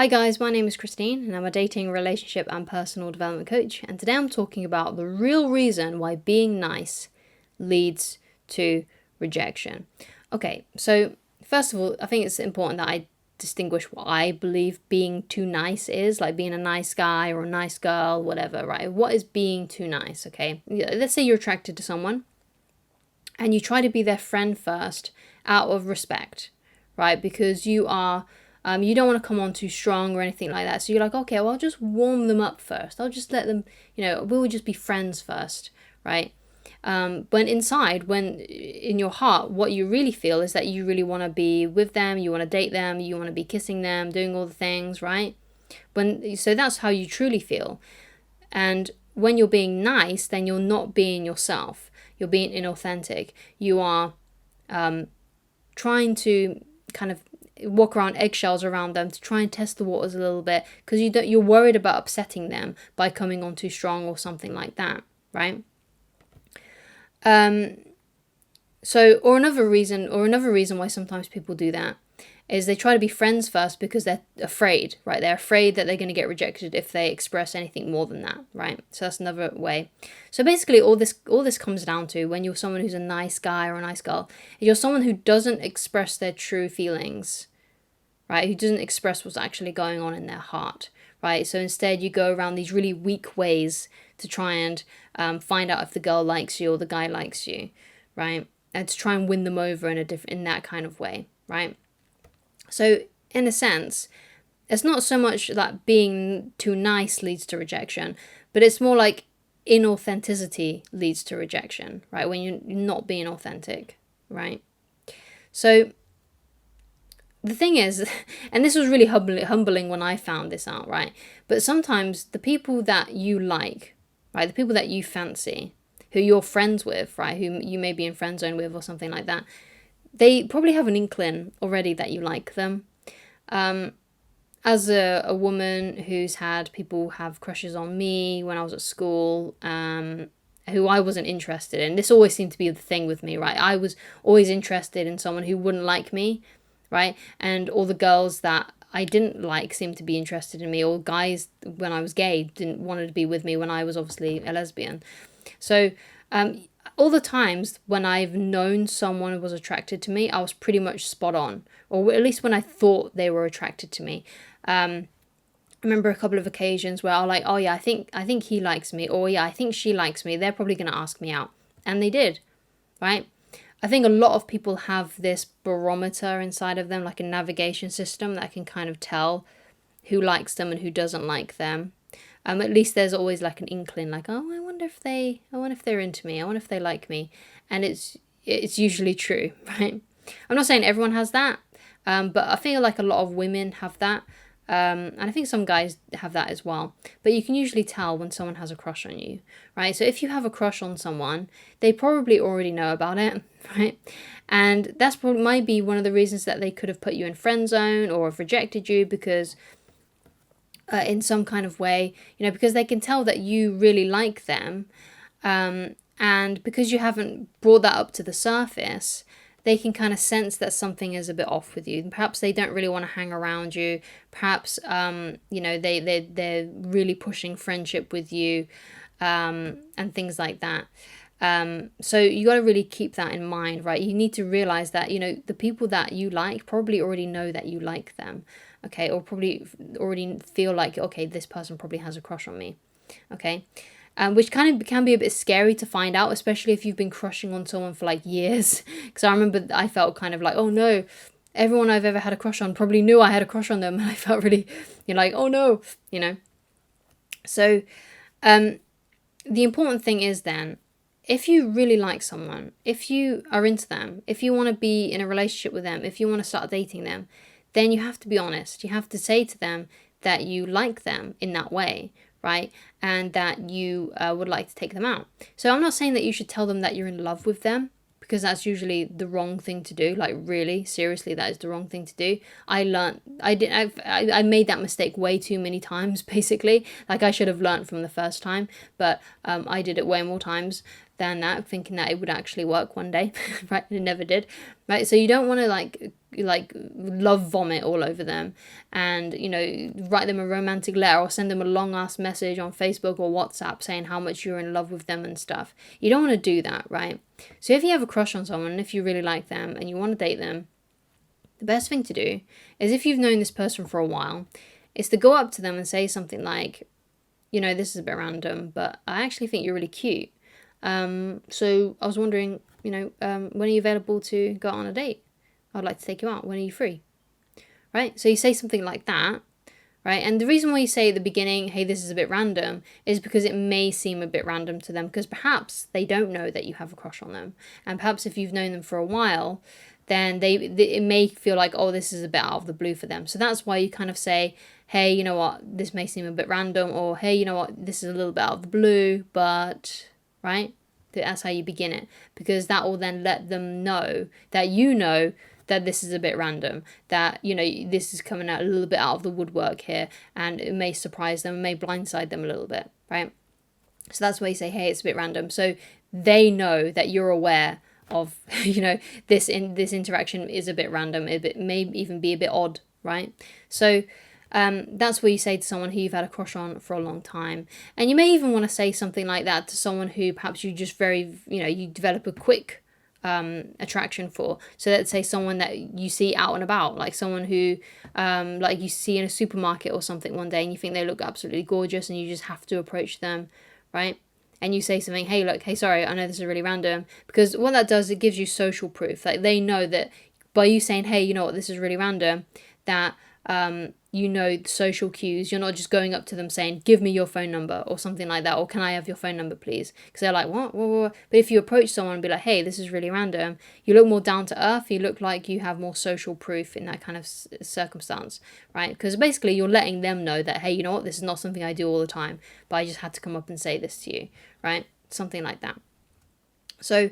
Hi guys, my name is Christine and I'm a dating, relationship and personal development coach, and today I'm talking about the real reason why being nice leads to rejection. Okay, so first of all, I think it's important that I distinguish what I believe being too nice is, like being a nice guy or a nice girl, whatever, right? What is being too nice, okay? Let's say you're attracted to someone and you try to be their friend first out of respect, right? Because you don't want to come on too strong or anything like that. So you're like, okay, well, I'll just warm them up first. I'll just let them, we'll just be friends first, right? When in your heart, what you really feel is that you really want to be with them, you want to date them, you want to be kissing them, doing all the things, right? So that's how you truly feel. And when you're being nice, then you're not being yourself. You're being inauthentic. You are trying to kind of walk around eggshells around them to try and test the waters a little bit, because you're worried about upsetting them by coming on too strong or something like that, right? Or another reason why sometimes people do that is they try to be friends first because they're afraid, right? They're afraid that they're going to get rejected if they express anything more than that, right? So that's another way. So basically all this comes down to, when you're someone who's a nice guy or a nice girl, you're someone who doesn't express their true feelings, right? Who doesn't express what's actually going on in their heart, right? So instead you go around these really weak ways to try and find out if the girl likes you or the guy likes you, right? And to try and win them over in that kind of way, right? So in a sense, it's not so much that being too nice leads to rejection, but it's more like inauthenticity leads to rejection, right? When you're not being authentic, right? So the thing is, and this was really humbling when I found this out, right? But sometimes the people that you like, right, the people that you fancy, who you're friends with, right, who you may be in friend zone with or something like that, they probably have an inkling already that you like them. As a woman who's had people have crushes on me when I was at school, who I wasn't interested in, this always seemed to be the thing with me, right? I was always interested in someone who wouldn't like me, right? And all the girls that I didn't like seemed to be interested in me, or guys, when I was gay, didn't want to be with me when I was obviously a lesbian. So all the times when I've known someone was attracted to me, I was pretty much spot on, or at least when I thought they were attracted to me. I remember a couple of occasions where I was like, oh yeah, I think he likes me, or yeah, I think she likes me. They're probably going to ask me out. And they did, right? I think a lot of people have this barometer inside of them, like a navigation system that can kind of tell who likes them and who doesn't like them. At least there's always like an inkling, like, oh, I wonder if they're into me. I wonder if they like me. And it's usually true, right? I'm not saying everyone has that, but I feel like a lot of women have that. And I think some guys have that as well. But you can usually tell when someone has a crush on you, right? So if you have a crush on someone, they probably already know about it, right? And that's probably might be one of the reasons that they could have put you in friend zone or have rejected you, because in some kind of way, because they can tell that you really like them. And because you haven't brought that up to the surface, they can kind of sense that something is a bit off with you. Perhaps they don't really want to hang around you. Perhaps, they're really pushing friendship with you, and things like that. So you got to really keep that in mind, right? You need to realize that, the people that you like probably already know that you like them, okay? Or probably already feel like, okay, this person probably has a crush on me, okay? Which kind of can be a bit scary to find out, especially if you've been crushing on someone for like years. Because I remember I felt kind of like, oh no, everyone I've ever had a crush on probably knew I had a crush on them. And I felt really, like, oh no, So the important thing is then, if you really like someone, if you are into them, if you want to be in a relationship with them, if you want to start dating them, then you have to be honest. You have to say to them that you like them in that way, right? And that you would like to take them out. So I'm not saying that you should tell them that you're in love with them, because that's usually the wrong thing to do. Like, really, seriously, that is the wrong thing to do. I made that mistake way too many times, basically. Like, I should have learned from the first time, but I did it way more times than that, thinking that it would actually work one day, right? And it never did, right? So you don't want to like love vomit all over them and, you know, write them a romantic letter or send them a long ass message on Facebook or WhatsApp saying how much you're in love with them and stuff. You don't want to do that, right? So if you have a crush on someone and if you really like them and you want to date them, the best thing to do is, if you've known this person for a while, is to go up to them and say something like, you know, this is a bit random, but I actually think you're really cute. So I was wondering, you know, when are you available to go on a date? I'd like to take you out. When are you free? Right? So you say something like that, right? And the reason why you say at the beginning, hey, this is a bit random, is because it may seem a bit random to them, because perhaps they don't know that you have a crush on them. And perhaps if you've known them for a while, then it may feel like, oh, this is a bit out of the blue for them. So that's why you kind of say, hey, you know what, this may seem a bit random, or hey, you know what, this is a little bit out of the blue, but, right? That's how you begin it, because that will then let them know that you know that this is a bit random, that, you know, this is coming out a little bit out of the woodwork here, and it may surprise them, may blindside them a little bit, right? So that's why you say, hey, it's a bit random. So they know that you're aware of, you know, this interaction is a bit random. It may even be a bit odd, right? So that's where you say to someone who you've had a crush on for a long time. And you may even want to say something like that to someone who perhaps you just you develop a quick attraction for. So let's say someone that you see out and about, like someone who like you see in a supermarket or something one day and you think they look absolutely gorgeous and you just have to approach them, right? And you say something, hey, look, hey, sorry, I know this is really random, because what that does, it gives you social proof. Like, they know that by you saying, hey, you know what, this is really random, that you know, social cues. You're not just going up to them saying, give me your phone number or something like that, or can I have your phone number, please? Because they're like, what? But if you approach someone and be like, hey, this is really random, you look more down to earth. You look like you have more social proof in that kind of circumstance, right? Because basically you're letting them know that, hey, you know what, this is not something I do all the time, but I just had to come up and say this to you, right? Something like that. So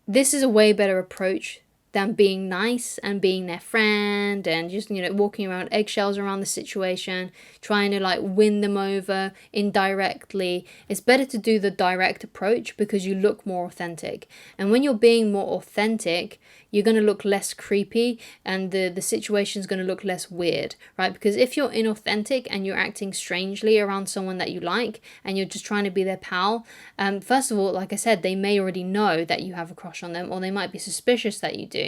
this is a way better approach than being nice and being their friend and just, you know, walking around eggshells around the situation, trying to like win them over indirectly. It's better to do the direct approach because you look more authentic. And when you're being more authentic, you're going to look less creepy and the situation's going to look less weird, right? Because if you're inauthentic and you're acting strangely around someone that you like and you're just trying to be their pal, first of all, like I said, they may already know that you have a crush on them, or they might be suspicious that you do.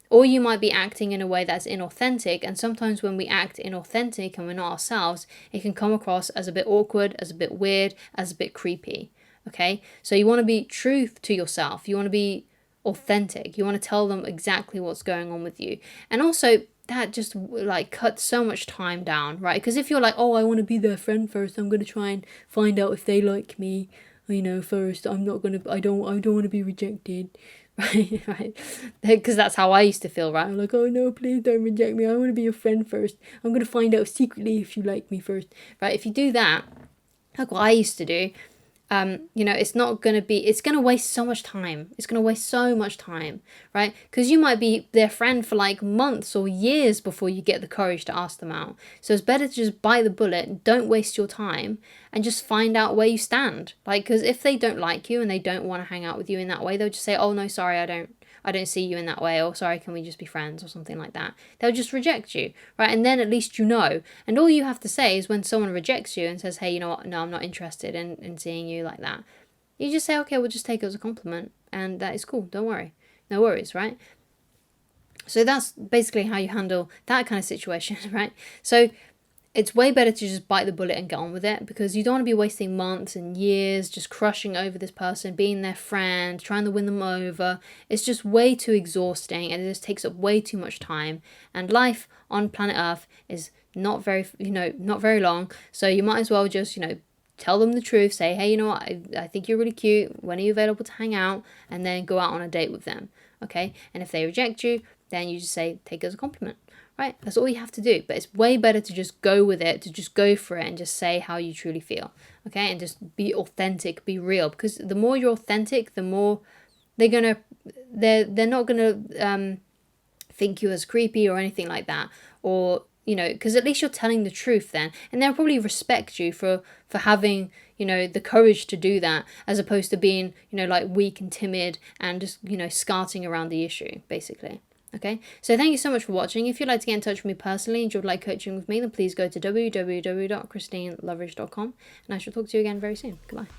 Or you might be acting in a way that's inauthentic, and sometimes when we act inauthentic and we're not ourselves, it can come across as a bit awkward, as a bit weird, as a bit creepy, okay? So you want to be true to yourself. You want to be authentic. You want to tell them exactly what's going on with you. And also, that just like cuts so much time down, right? Because if you're like, oh, I want to be their friend first, I'm going to try and find out if they like me, you know, first. I don't want to be rejected. Right, because that's how I used to feel, right? I'm like, oh no, please don't reject me. I want to be your friend first. I'm going to find out secretly if you like me first, right? If you do that, like what I used to do, you know, it's going to waste so much time. It's going to waste so much time, right? Because you might be their friend for like months or years before you get the courage to ask them out. So it's better to just bite the bullet, don't waste your time, and just find out where you stand. Like, because if they don't like you and they don't want to hang out with you in that way, they'll just say, oh no, sorry, I don't see you in that way, or sorry, can we just be friends, or something like that. They'll just reject you, right? And then at least you know. And all you have to say is when someone rejects you and says, hey, you know what, no, I'm not interested in seeing you like that, you just say, okay, we'll just take it as a compliment, and that is cool, don't worry. No worries, right? So that's basically how you handle that kind of situation, right? So it's way better to just bite the bullet and get on with it, because you don't want to be wasting months and years just crushing over this person, being their friend, trying to win them over. It's just way too exhausting, and it just takes up way too much time. And life on planet Earth is not very long. So you might as well just, you know, tell them the truth. Say, hey, you know what, I think you're really cute. When are you available to hang out? And then go out on a date with them. Okay. And if they reject you, then you just say, take it as a compliment. Right, that's all you have to do. But it's way better to just go with it, to just go for it and just say how you truly feel, okay? And just be authentic, be real. Because the more you're authentic, the more they're not gonna think you as creepy or anything like that, or you know, because at least you're telling the truth then, and they'll probably respect you for having, you know, the courage to do that, as opposed to being, you know, like weak and timid and just, you know, skarting around the issue, basically. Okay, so thank you so much for watching. If you'd like to get in touch with me personally and you'd like coaching with me, then please go to www.christineloveridge.com, and I shall talk to you again very soon. Goodbye.